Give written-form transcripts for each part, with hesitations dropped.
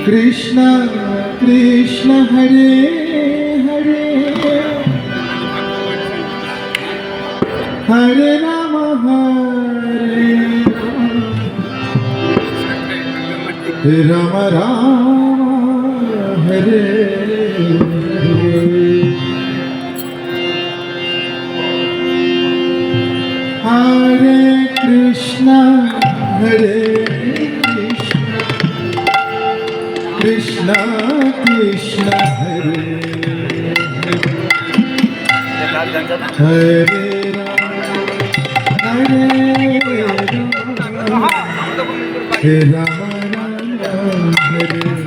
Krishna Krishna Hare Hare Hare Ram Ram Ram Hare Hare Krishna Krishna Krishna Hare Hare Ram Ram Hare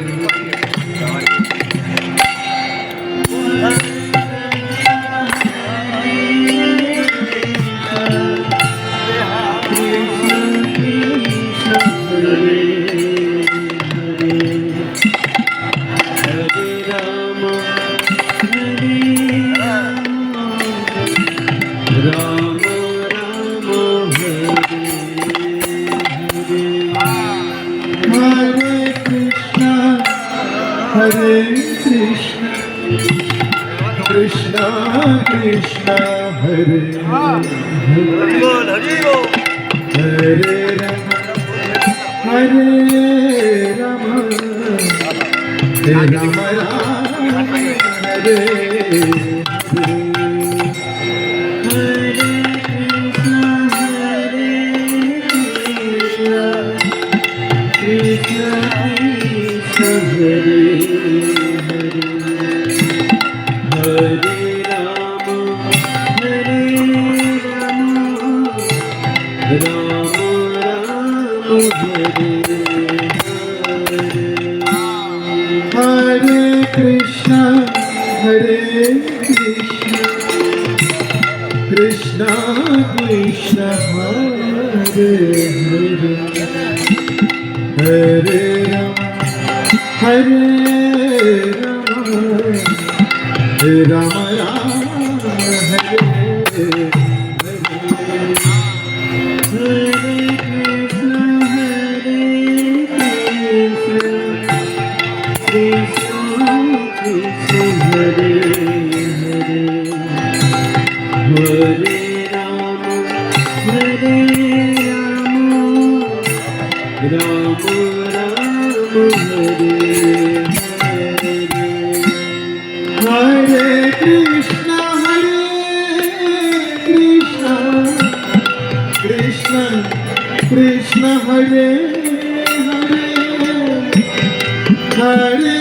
Hare Krishna Krishna Krishna Hare Hare Ram Ram Hare Hare Krishna Krishna Krishna Hare Hare Ram Ram Hare Hare Krishna Krishna Krishna Hare Hare